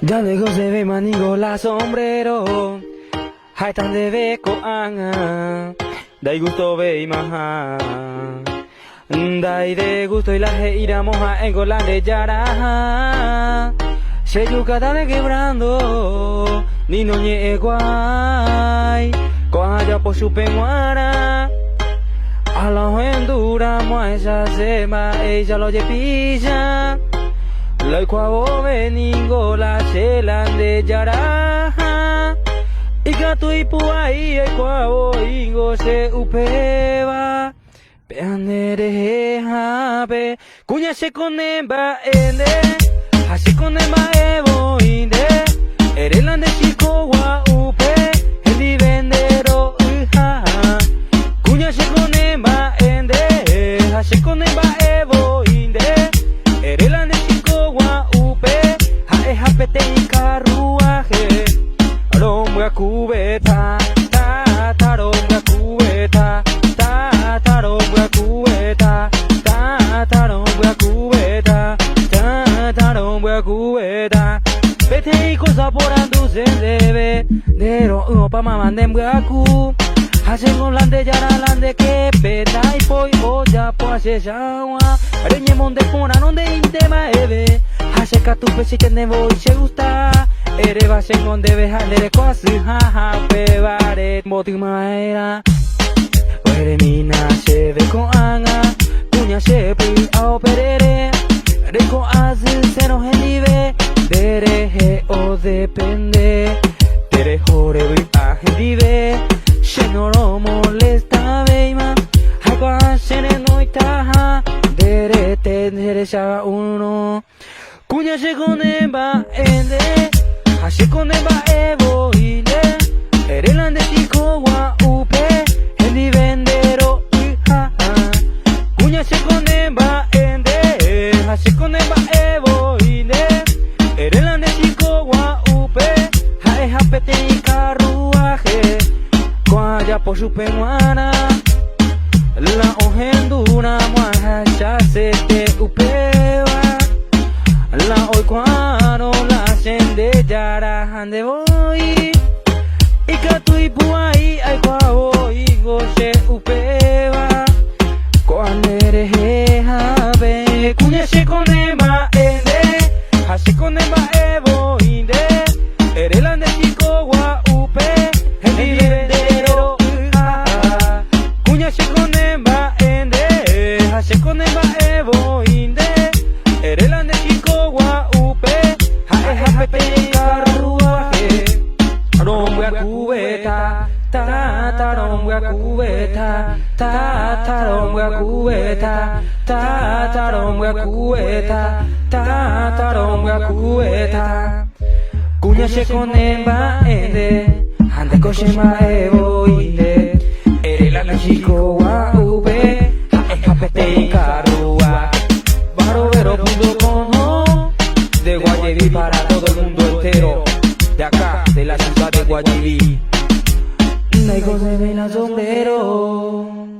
Ya lejos se ve manigola sombrero, hay tan de beco anga, dai gusto ve imaha, dai de gusto y la he ira moja en golande yara, se yucata de quebrando, ni no nye guay, coja por su penguara, a la endura moesa se ma ella lo pilla. Lai kwao veningo la chelande yara Ika tu ipuai e kwao ingo se upeva Peanere habe Kunya se konemba ende Hasi konemba evo inde Erelande chico wa upe Hendi vendero uha Kunya se konemba ende Hasi konemba evo inde Erelande hapete y carruaje Romba cubeta Ta romba cubeta Ta romba cubeta Ta romba cubeta Ta romba cubeta Pete y cosa por anduce debe Dero uno pa mamandem gaku Hacen un lande yara lande que peta y poi oya po hace shawa Reñe monde pona non de intema eve Hace que tu pesi te nevo y se gusta Ere va se con debe handere quasi haha pevare motimaera Ere mina se ve con anga Cuña se pi a operere Reco azil se no genive Dere he o depende Dere jore vi a genive Se no lo molesta veima Haga se ne noitaha Dere te dere shaba uno Kunya se konemba ende Hasi konemba evo inde Erelande chico wa upe Hendi vendero iha Kunya se konemba ende Hasi konemba evo inde Erelande chico wa upe Hae hapete y carruaje Kwaya por su penguana La ohendura muaja ya se te upeva La hoy cuando la sende yara ande voy Y que tu y puai ay cuavo y goce upeva Cuando eres jave Cuña se conema ende Hasi conema evo inde Erelande chico wa upe El vendero Cuña se conema ende Hasi conema evo inde Erelande chico wa upe Hae hapete y carruaje Romba cubeta Ta romba cubeta Ta romba cubeta Ta romba cubeta Ta romba cubeta Kunya se konemba ende Hande koshema evo inde Erelande chico wa upe Hae hapete y carruaje Barovero.com De Guayaquil para todo el mundo entero De acá, de la ciudad de Guayaquil Lejos se ve la sombrero